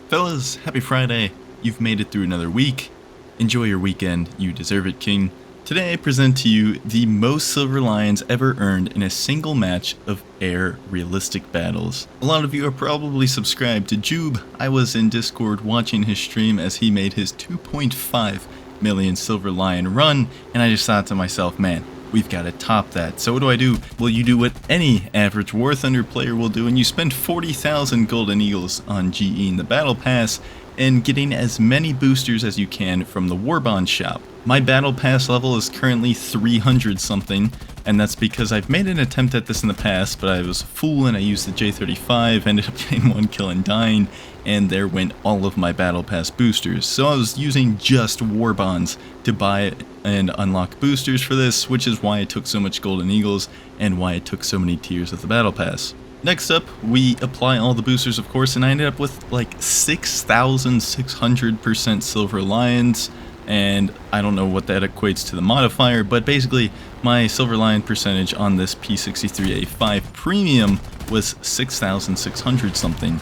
Fellas, happy Friday. You've made it through another week. Enjoy your weekend. You deserve it, King. Today I present to you the most Silver Lions ever earned in a single match of Air Realistic Battles. A lot of you are probably subscribed to Jube. I was in Discord watching his stream as he made his 2.5 million Silver Lion run, and I just thought to myself, man, we've got to top that. So what do? Well, you do what any average War Thunder player will do, and you spend 40,000 Golden Eagles on GEing the Battle Pass and getting as many boosters as you can from the Warbond shop. My Battle Pass level is currently 300 something, and that's because I've made an attempt at this in the past, but I was a fool and I used the J35, ended up getting one kill and dying, and there went all of my Battle Pass boosters. So I was using just Warbonds to buy and unlock boosters for this, which is why it took so much Golden Eagles and why it took so many tiers of the Battle Pass. Next up, we apply all the boosters, of course, and I ended up with like 6,600% Silver Lions, and I don't know what that equates to the modifier, but basically my Silver Lion percentage on this P63A5 Premium was 6,600 something.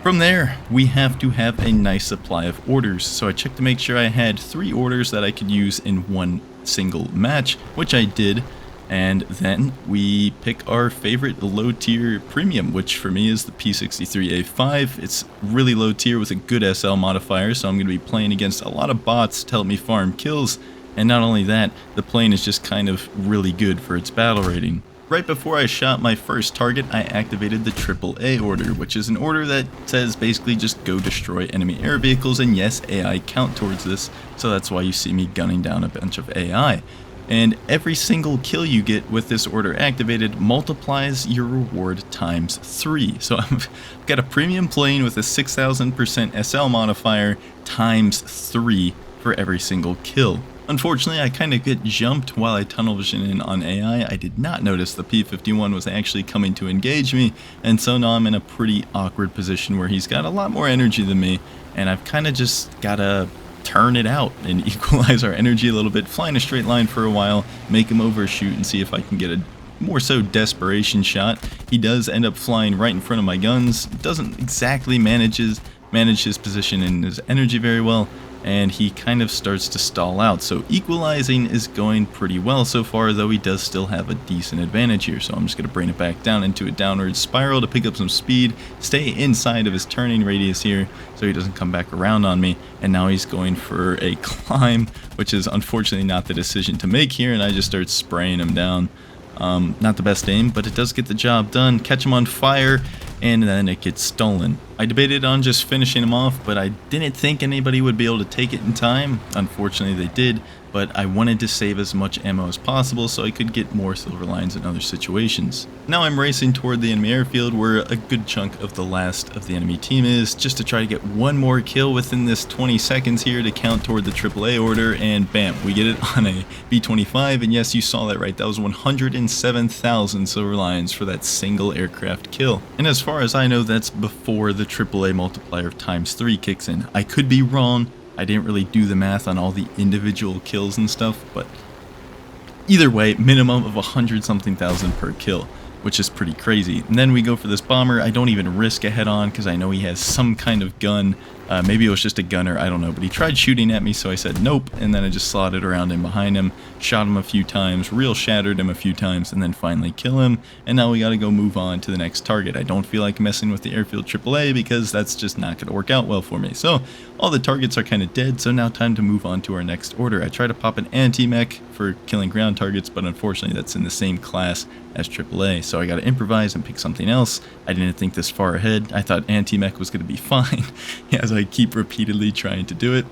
From there, we have to have a nice supply of orders, so I checked to make sure I had 3 orders that I could use in one single match, which I did. And then we pick our favorite low tier premium, which for me is the P63A5. It's really low tier with a good SL modifier, so I'm going to be playing against a lot of bots to help me farm kills. And not only that, the plane is just kind of really good for its battle rating. Right before I shot my first target, I activated the AAA order, which is an order that says basically just go destroy enemy air vehicles, and yes, AI count towards this, so that's why you see me gunning down a bunch of AI. And every single kill you get with this order activated multiplies your reward times 3. So I've got a premium plane with a 6,000% SL modifier times 3 for every single kill. Unfortunately, I kind of get jumped while I tunnel vision in on AI. I did not notice the P51 was actually coming to engage me, and so now I'm in a pretty awkward position where he's got a lot more energy than me, and I've kind of just got to turn it out and equalize our energy a little bit, fly in a straight line for a while, make him overshoot, and see if I can get a more so desperation shot. He does end up flying right in front of my guns, doesn't exactly manage his position and his energy very well, and he kind of starts to stall out. So equalizing is going pretty well so far, though he does still have a decent advantage here. So I'm just going to bring it back down into a downward spiral to pick up some speed, stay inside of his turning radius here so he doesn't come back around on me. And now he's going for a climb, which is unfortunately not the decision to make here, and I just start spraying him down. Not the best aim, but it does get the job done. Catch him on fire, and then it gets stolen. I debated on just finishing him off, but I didn't think anybody would be able to take it in time. Unfortunately, they did, but I wanted to save as much ammo as possible so I could get more Silver Lions in other situations. Now I'm racing toward the enemy airfield where a good chunk of the last of the enemy team is, just to try to get one more kill within this 20 seconds here to count toward the AAA order, and bam, we get it on a B-25, and yes, you saw that right, that was 107,000 Silver Lions for that single aircraft kill. And as far as I know, that's before the AAA multiplier of times 3 kicks in. I could be wrong. I didn't really do the math on all the individual kills and stuff, but either way, minimum of 100-something thousand per kill, which is pretty crazy. And then we go for this bomber. I don't even risk a head-on because I know he has some kind of gun. Maybe it was just a gunner, I don't know, but he tried shooting at me, so I said nope, and then I just slotted around in behind him, shot him a few times, real shattered him a few times, and then finally kill him, and now we gotta go move on to the next target. I don't feel like messing with the airfield AAA because that's just not gonna work out well for me. So all the targets are kind of dead, so now time to move on to our next order. I try to pop an anti-mech for killing ground targets, but unfortunately that's in the same class as AAA, so I gotta improvise and pick something else. I didn't think this far ahead. I thought anti-mech was gonna be fine as I keep repeatedly trying to do it.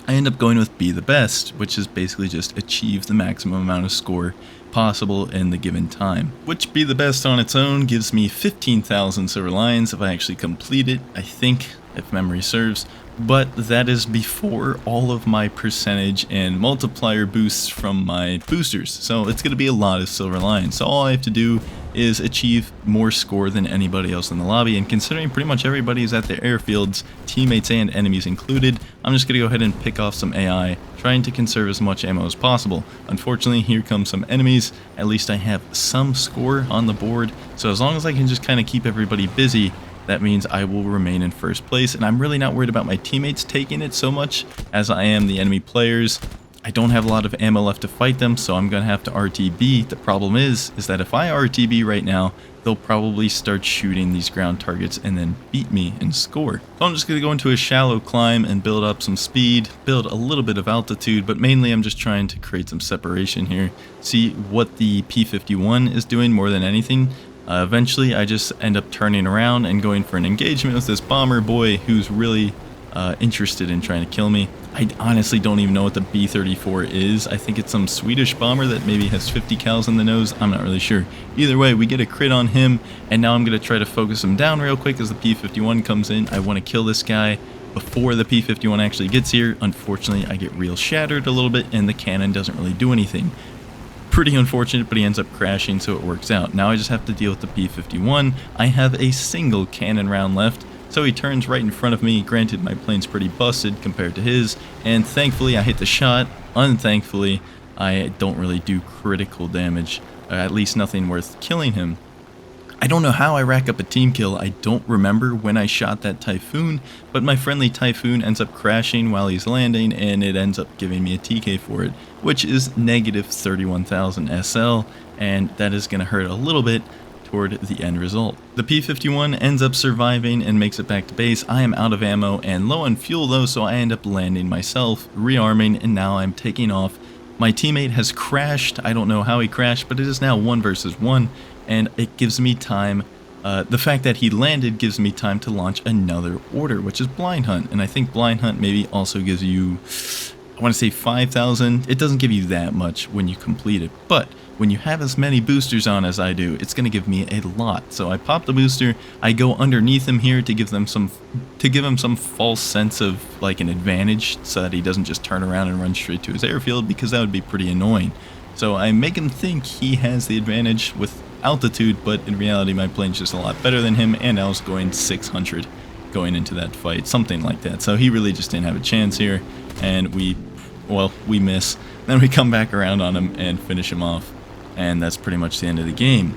I end up going with Be the Best, which is basically just achieve the maximum amount of score possible in the given time. Which Be the Best on its own gives me 15,000 Silver Lions if I actually complete it, I think, if memory serves. But that is before all of my percentage and multiplier boosts from my boosters, so it's going to be a lot of Silver Lions. So all I have to do is achieve more score than anybody else in the lobby, and considering pretty much everybody is at their airfields, teammates and enemies included, I'm just going to go ahead and pick off some AI, trying to conserve as much ammo as possible. Unfortunately, here come some enemies. At least I have some score on the board, so as long as I can just kind of keep everybody busy, that means I will remain in first place, and I'm really not worried about my teammates taking it so much as I am the enemy players. I don't have a lot of ammo left to fight them, so I'm going to have to RTB. The problem is that if I RTB right now, they'll probably start shooting these ground targets and then beat me and score. So I'm just going to go into a shallow climb and build up some speed, build a little bit of altitude, but mainly I'm just trying to create some separation here. See what the P-51 is doing more than anything. Eventually, I just end up turning around and going for an engagement with this bomber boy who's really interested in trying to kill me. I honestly don't even know what the B-34 is. I think it's some Swedish bomber that maybe has 50 cals in the nose. I'm not really sure. Either way, we get a crit on him, and now I'm going to try to focus him down real quick as the P-51 comes in. I want to kill this guy before the P-51 actually gets here. Unfortunately, I get real shattered a little bit, and the cannon doesn't really do anything. Pretty unfortunate, but he ends up crashing, so it works out. Now I just have to deal with the P-51. I have a single cannon round left. So he turns right in front of me. Granted, my plane's pretty busted compared to his, and thankfully I hit the shot. Unthankfully, I don't really do critical damage, at least nothing worth killing him. I don't know how I rack up a team kill. I don't remember when I shot that Typhoon, but my friendly Typhoon ends up crashing while he's landing, and it ends up giving me a TK for it, which is negative 31,000 SL, and that is going to hurt a little bit toward the end result. The P-51 ends up surviving and makes it back to base. I am out of ammo and low on fuel though, so I end up landing myself, rearming, and now I'm taking off. My teammate has crashed. I don't know how he crashed, but it is now 1 versus 1, and it gives me time. The fact that he landed gives me time to launch another order, which is Blind Hunt, and I think Blind Hunt maybe also gives you, I want to say 5,000. It doesn't give you that much when you complete it, but when you have as many boosters on as I do, it's going to give me a lot. So I pop the booster, I go underneath him here to give him some false sense of like an advantage, so that he doesn't just turn around and run straight to his airfield, because that would be pretty annoying. So I make him think he has the advantage with altitude, but in reality my plane's just a lot better than him, and I was going 600 going into that fight, something like that. So he really just didn't have a chance here, and we miss. Then we come back around on him and finish him off. And that's pretty much the end of the game.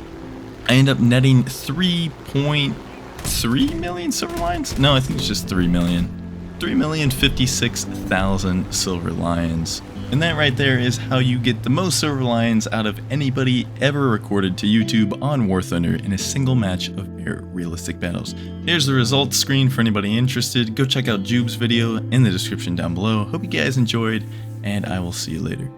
I end up netting 3.3 million silver lions? No, I think it's just 3 million. 3,056,000 silver lions. And that right there is how you get the most silver lions out of anybody ever recorded to YouTube on War Thunder in a single match of Air Realistic Battles. Here's the results screen for anybody interested. Go check out Jube's video in the description down below. Hope you guys enjoyed, and I will see you later.